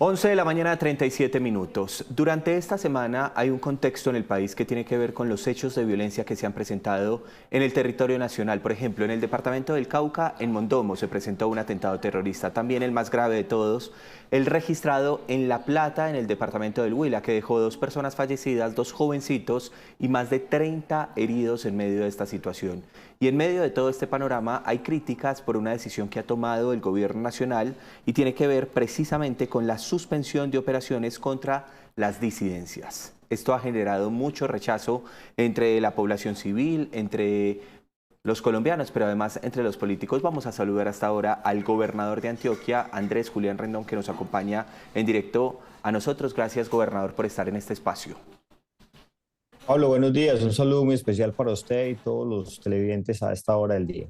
11 de la mañana, 37 minutos. Durante esta semana hay un contexto en el país que tiene que ver con los hechos de violencia que se han presentado en el territorio nacional. Por ejemplo, en el departamento del Cauca, en Mondomo, se presentó un atentado terrorista. También el más grave de todos, el registrado en La Plata, en el departamento del Huila, que dejó 2 personas fallecidas, 2 jovencitos y más de 30 heridos en medio de esta situación. Y en medio de todo este panorama hay críticas por una decisión que ha tomado el gobierno nacional y tiene que ver precisamente con la suspensión de operaciones contra las disidencias. Esto ha generado mucho rechazo entre la población civil, entre los colombianos, pero además entre los políticos. Vamos a saludar hasta ahora al gobernador de Antioquia, Andrés Julián Rendón, que nos acompaña en directo a nosotros. Gracias, gobernador, por estar en este espacio. Pablo, buenos días. Un saludo muy especial para usted y todos los televidentes a esta hora del día.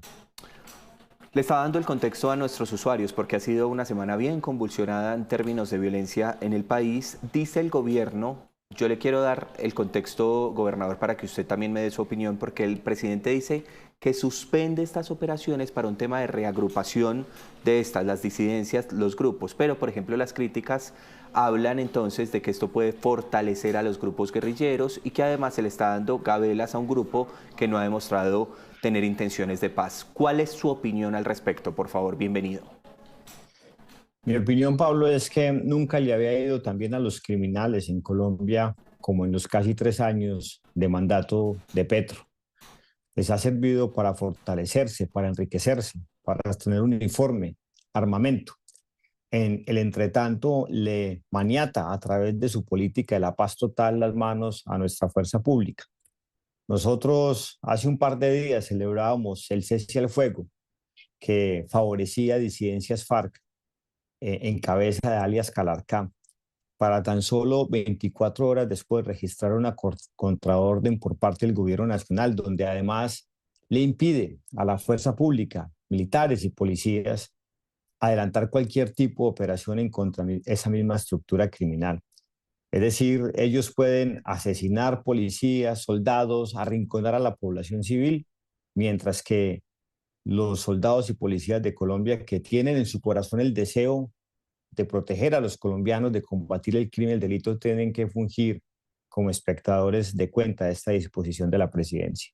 Le está dando el contexto a nuestros usuarios porque ha sido una semana bien convulsionada en términos de violencia en el país. Dice el gobierno, yo le quiero dar el contexto, gobernador, para que usted también me dé su opinión, porque el presidente dice que suspende estas operaciones para un tema de reagrupación de estas, las disidencias, los grupos. Pero, por ejemplo, las críticas hablan entonces de que esto puede fortalecer a los grupos guerrilleros y que además se le está dando gabelas a un grupo que no ha demostrado tener intenciones de paz. ¿Cuál es su opinión al respecto? Por favor, bienvenido. Mi opinión, Pablo, es que nunca le había ido tan bien a los criminales en Colombia como en los casi 3 años de mandato de Petro. Les ha servido para fortalecerse, para enriquecerse, para tener un uniforme, armamento. En el entretanto, le maniata a través de su política de la paz total las manos a nuestra fuerza pública. Nosotros hace un par de días celebrábamos el cese al fuego que favorecía disidencias FARC en cabeza de alias Calarcá, para tan solo 24 horas después registrar una contraorden por parte del gobierno nacional, donde además le impide a la fuerza pública, militares y policías, adelantar cualquier tipo de operación en contra de esa misma estructura criminal. Es decir, ellos pueden asesinar policías, soldados, arrinconar a la población civil, mientras que los soldados y policías de Colombia, que tienen en su corazón el deseo de proteger a los colombianos, de combatir el crimen y el delito, tienen que fungir como espectadores de cuenta de esta disposición de la presidencia.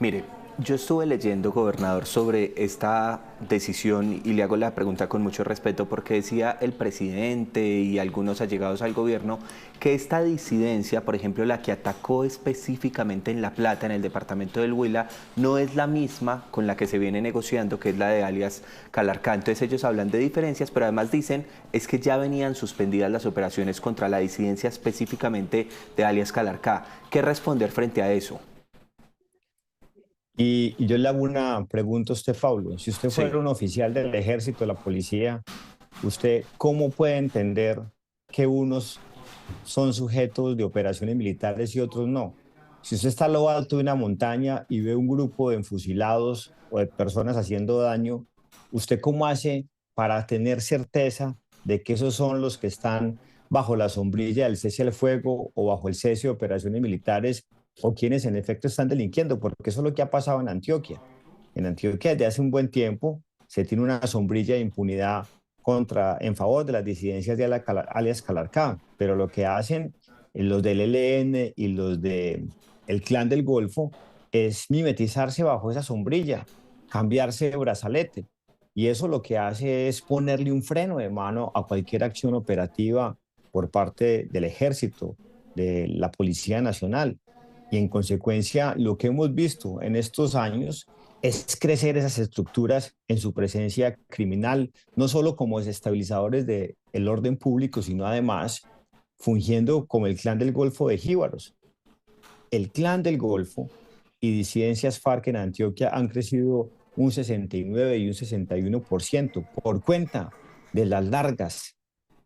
Mire, yo estuve leyendo, gobernador, sobre esta decisión y le hago la pregunta con mucho respeto porque decía el presidente y algunos allegados al gobierno que esta disidencia, por ejemplo, la que atacó específicamente en La Plata, en el departamento del Huila, no es la misma con la que se viene negociando, que es la de alias Calarcá. Entonces ellos hablan de diferencias, pero además dicen es que ya venían suspendidas las operaciones contra la disidencia específicamente de alias Calarcá. ¿Qué responder frente a eso? Y yo le hago una pregunta a usted, Pablo. Si usted Sí. fuera un oficial del ejército, de la policía, ¿usted cómo puede entender que unos son sujetos de operaciones militares y otros no? Si usted está a lo alto de una montaña y ve un grupo de enfusilados o de personas haciendo daño, ¿usted cómo hace para tener certeza de que esos son los que están bajo la sombrilla del cese al fuego o bajo el cese de operaciones militares o quienes en efecto están delinquiendo? Porque eso es lo que ha pasado en Antioquia. En Antioquia desde hace un buen tiempo se tiene una sombrilla de impunidad en favor de las disidencias de alias Calarcá, pero lo que hacen los del ELN y los del Clan del Golfo es mimetizarse bajo esa sombrilla, cambiarse de brazalete, y eso lo que hace es ponerle un freno de mano a cualquier acción operativa por parte del ejército, de la Policía Nacional, y en consecuencia lo que hemos visto en estos años es crecer esas estructuras en su presencia criminal, no solo como desestabilizadores del orden público, sino además fungiendo como el clan del Golfo de Jíbaros. El clan del Golfo y disidencias FARC en Antioquia han crecido un 69 y un 61% por cuenta de las largas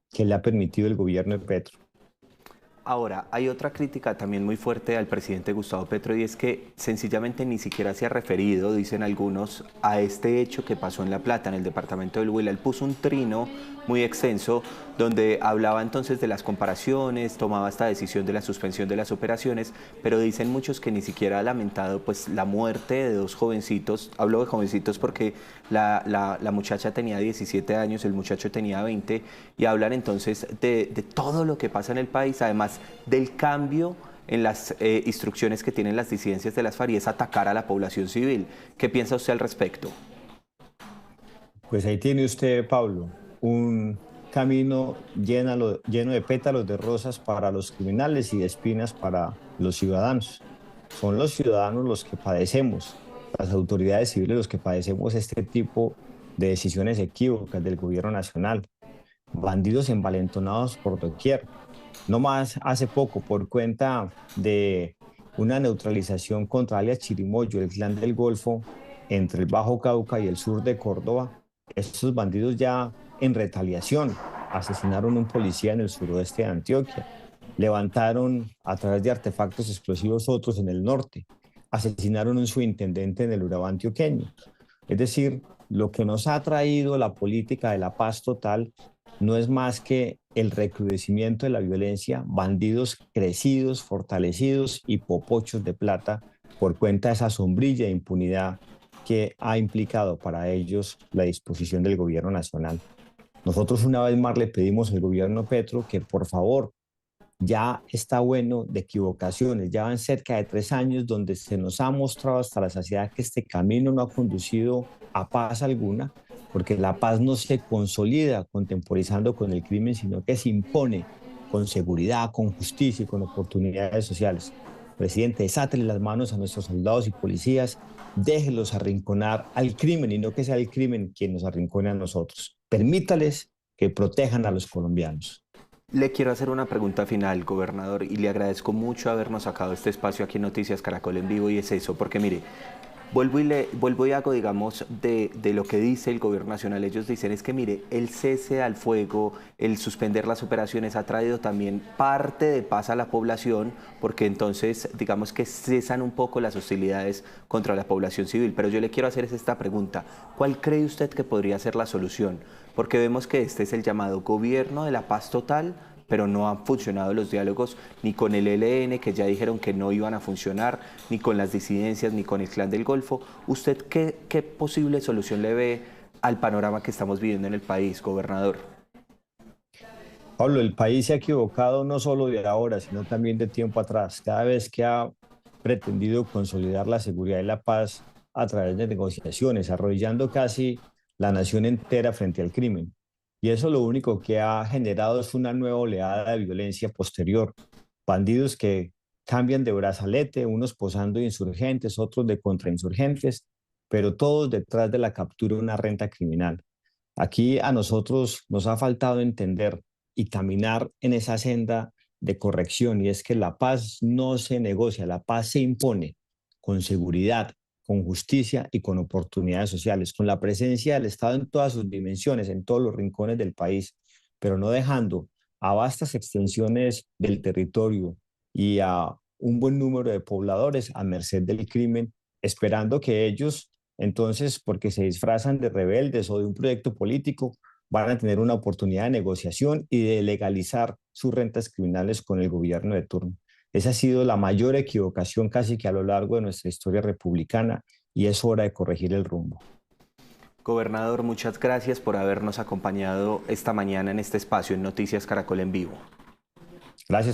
que le ha permitido el gobierno de Petro. Ahora, hay otra crítica también muy fuerte al presidente Gustavo Petro y es que sencillamente ni siquiera se ha referido, dicen algunos, a este hecho que pasó en La Plata, en el departamento del Huila. Él puso un trino muy extenso donde hablaba entonces de las comparaciones, tomaba esta decisión de la suspensión de las operaciones, pero dicen muchos que ni siquiera ha lamentado pues la muerte de dos jovencitos. Hablo de jovencitos porque la muchacha tenía 17 años, el muchacho tenía 20, y hablan entonces de todo lo que pasa en el país, además del cambio en las instrucciones que tienen las disidencias de las FARC, y es atacar a la población civil. ¿Qué piensa usted al respecto? Pues ahí tiene usted, Pablo, un camino lleno de pétalos de rosas para los criminales y de espinas para los ciudadanos. Son los ciudadanos los que padecemos, las autoridades civiles los que padecemos este tipo de decisiones equívocas del gobierno nacional. Bandidos envalentonados por doquier. No más hace poco, por cuenta de una neutralización contra alias Chirimoyo, el clan del Golfo, entre el Bajo Cauca y el sur de Córdoba, estos bandidos ya en retaliación asesinaron a un policía en el suroeste de Antioquia, levantaron a través de artefactos explosivos otros en el norte, asesinaron a un subintendente en el Urabá antioqueño. Es decir, lo que nos ha traído la política de la paz total no es más que el recrudecimiento de la violencia, bandidos crecidos, fortalecidos y popochos de plata por cuenta de esa sombrilla de impunidad que ha implicado para ellos la disposición del gobierno nacional. Nosotros una vez más le pedimos al gobierno Petro que por favor ya está bueno de equivocaciones. Ya van cerca de 3 años donde se nos ha mostrado hasta la saciedad que este camino no ha conducido a paz alguna, porque la paz no se consolida contemporizando con el crimen, sino que se impone con seguridad, con justicia y con oportunidades sociales. Presidente, desátele las manos a nuestros soldados y policías, déjelos arrinconar al crimen y no que sea el crimen quien nos arrincone a nosotros. Permítales que protejan a los colombianos. Le quiero hacer una pregunta final, gobernador, y le agradezco mucho habernos sacado este espacio aquí en Noticias Caracol en vivo, y es eso, porque mire, vuelvo y hago, digamos, de lo que dice el gobierno nacional. Ellos dicen es que, mire, el cese al fuego, el suspender las operaciones ha traído también parte de paz a la población, porque entonces, digamos que cesan un poco las hostilidades contra la población civil. Pero yo le quiero hacer esta pregunta: ¿cuál cree usted que podría ser la solución? Porque vemos que este es el llamado gobierno de la paz total, pero no han funcionado los diálogos ni con el ELN, que ya dijeron que no iban a funcionar, ni con las disidencias, ni con el Clan del Golfo. ¿Usted qué posible solución le ve al panorama que estamos viviendo en el país, gobernador? Pablo, el país se ha equivocado no solo de ahora, sino también de tiempo atrás. Cada vez que ha pretendido consolidar la seguridad y la paz a través de negociaciones, arrodillando casi la nación entera frente al crimen. Y eso lo único que ha generado es una nueva oleada de violencia posterior. Bandidos que cambian de brazalete, unos posando de insurgentes, otros de contrainsurgentes, pero todos detrás de la captura de una renta criminal. Aquí a nosotros nos ha faltado entender y caminar en esa senda de corrección, y es que la paz no se negocia, la paz se impone con seguridad, con justicia y con oportunidades sociales, con la presencia del Estado en todas sus dimensiones, en todos los rincones del país, pero no dejando a vastas extensiones del territorio y a un buen número de pobladores a merced del crimen, esperando que ellos, entonces, porque se disfrazan de rebeldes o de un proyecto político, van a tener una oportunidad de negociación y de legalizar sus rentas criminales con el gobierno de turno. Esa ha sido la mayor equivocación casi que a lo largo de nuestra historia republicana, y es hora de corregir el rumbo. Gobernador, muchas gracias por habernos acompañado esta mañana en este espacio en Noticias Caracol en vivo. Gracias.